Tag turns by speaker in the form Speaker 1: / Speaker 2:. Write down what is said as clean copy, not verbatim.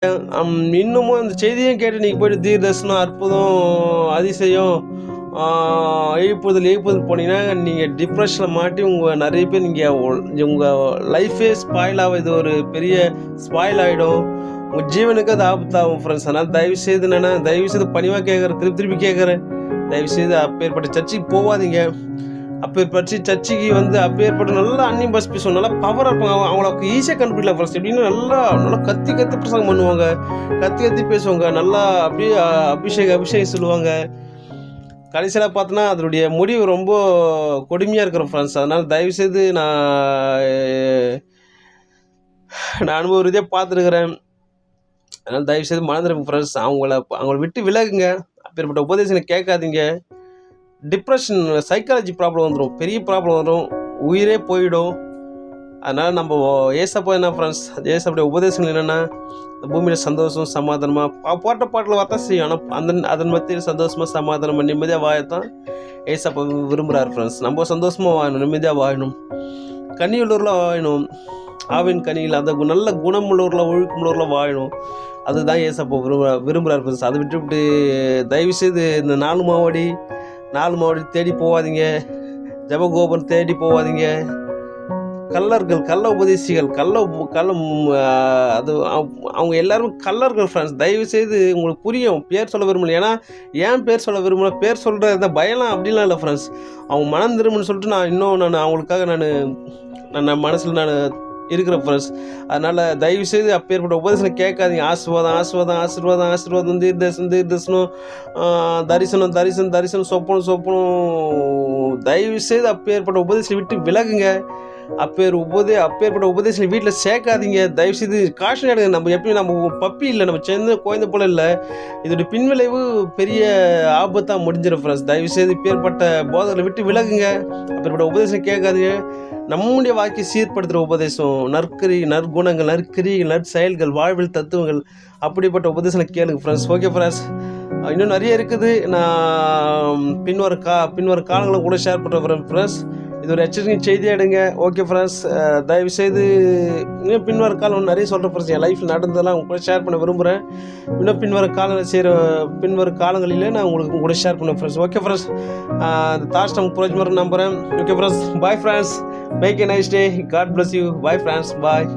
Speaker 1: இன்னமும் அந்த செய்தியும் கேட்டு நீங்கள் போய்ட்டு தீர்தர்சனம், அற்புதம், அதிசயம், எழுப்புதல் போனீங்கன்னா நீங்கள் டிப்ரெஷனில் மாட்டி நிறைய பேர் உங்கள் லைஃபே ஸ்பாயில் ஆகும். இது ஒரு பெரிய ஸ்பாயில் ஆகிடும். உங்கள் ஜீவனுக்கு அது ஆபத்தாகும் ஃப்ரெண்ட்ஸ். அதனால் தயவுசெய்து பணிவாக கேட்குறேன், திருப்பி கேட்குறேன், தயவுசெய்து அப்பேற்பட்ட சர்ச்சைக்கு போகாதீங்க. அப்பேற்பட்டு சர்ச்சைக்கு அப்பேற்பட்ட நல்லா அன்னியும் பஸ் பேசுவோம், நல்லா பவராக இருப்பாங்க. அவங்களுக்கு ஈஸியாக கண்டுபிடிக்கலாம் ஃப்ரெண்ட்ஸ். எப்படின்னா நல்லா கத்தி பிரசங்கம் பண்ணுவாங்க, கத்தி பேசுவாங்க, நல்லா அப்படியே அபிஷேகம் சொல்லுவாங்க. கடைசியில் பார்த்தோன்னா அதனுடைய முடிவு ரொம்ப கொடுமையாக இருக்கிறோம் ஃப்ரெண்ட்ஸ். அதனால் தயவுசெய்து நான் அனுபவ ரீதியாக பார்த்துருக்குறேன். அதனால் தயவுசெய்து மறந்துடுங்க ஃப்ரெண்ட்ஸ். அவங்கள விட்டு விலகுங்க. அப்பேற்பட்ட உபதேசங்களை கேட்காதீங்க. டிப்ரெஷன், சைக்காலஜி ப்ராப்ளம் வந்துடும், பெரிய ப்ராப்ளம் வரும், உயிரே போயிடும். அதனால் நம்ம ஏசப்பா என்ன ஃப்ரெண்ட்ஸ், ஏசப்படைய உபதேசங்கள் என்னென்னா, இந்த பூமியில் சந்தோஷம், சமாதானமாக போட்ட பாட்டில் வரத்தான் செய்யும். ஆனால் அதன் மத்தியில் சந்தோஷமாக, சமாதானமாக, நிம்மதியாக வாழத்தான் ஏசப்பா விரும்புகிறார் ஃப்ரெண்ட்ஸ். நம்ம சந்தோஷமாக வாழணும், நிம்மதியாக வாழணும், கனியுள்ளூரில் வாழணும், ஆவின் கனியில் அந்த நல்ல குணமுள்ளூரில், ஒழுக்கமுள்ளூரில் வாழணும். அதுதான் ஏசப்பா விரும்புகிறார் ஃப்ரெண்ட்ஸ். அதை விட்டு தயவுசெய்து இந்த 4 மாவடி தேடி போகாதீங்க. ஜபகோபுரம் தேடி போகாதீங்க. கள்ள உபதேசிகள், அது அவங்க எல்லாருமே கள்ளர்கள் ஃப்ரெண்ட்ஸ். தயவுசெய்து உங்களுக்கு புரியும். பேர் சொல்ல விரும்பல. ஏன்னா ஏன் பேர் சொல்ல விரும்பல, பேர் சொல்கிற இந்த பயலாம் அப்படிலாம் இல்லை ஃப்ரெண்ட்ஸ். அவங்க மனம் திரும்புன்னு சொல்லிட்டு நான் அவங்களுக்காக நான் மனசில் இருக்கிறேன் ஃப்ரெண்ட்ஸ். அதனால் தயவுசெய்து அப்பேற்பட்ட உபதேசம் கேட்காதீங்க. ஆசீர்வாதம், தீர்தர்சனம், தரிசனம், சொப்பனம். தயவுசெய்து அப்பேற்பட்ட உபதேசம் விட்டு விலகுங்க. அப்பேற்பட்ட உபதேசம் வீட்டில் சேர்க்காதீங்க. தயவுசெய்து காஷன் எடுங்க. நம்ம பப்பி இல்லை, நம்ம சேர்ந்து குழந்தை போல இல்லை. இதோடைய பின்விளைவு பெரிய ஆபத்தாக முடிஞ்சிடும் ஃப்ரெண்ட்ஸ். தயவுசெய்து இப்பேற்பட்ட போதனை விட்டு விலகுங்க. அப்பேற்பட்ட உபதேசம் கேட்காதீங்க. நம்முடைய வாழ்க்கையை சீர்படுத்துகிற உபதேசம், நற்குணங்கள், நற்கிரிகள், நற்செயல்கள், வாழ்வில் தத்துவங்கள், அப்படிப்பட்ட உபதேசங்களை கேளுங்க ஃப்ரெண்ட்ஸ். ஓகே ஃப்ரெண்ட்ஸ், இன்னும் நிறைய இருக்குது. நான் பின்வரும் காலங்களும் கூட ஷேர் பண்ணுறேன் ஃப்ரெண்ட்ஸ். இது ஒரு எச்சரிக்கை செய்தியாக எடுங்க. ஓகே ஃப்ரெண்ட்ஸ், தயவுசெய்து இன்னும் பின்வரும் காலம் நிறைய சொல்கிறேன் ஃப்ரெண்ட்ஸ். என் லைஃப்பில் நடந்ததெல்லாம் உங்க கூட ஷேர் பண்ண விரும்புகிறேன். இன்னும் பின்வரும் காலங்களிலே நான் உங்களுக்கு கூட ஷேர் பண்ணுவேன் ஃப்ரெண்ட்ஸ். ஓகே ஃப்ரெண்ட்ஸ், இந்த தாட்ஸ் நமக்கு புரோஜனமாக நம்புகிறேன். Okay friends, bye friends, make a nice day. God bless you. Bye friends, bye.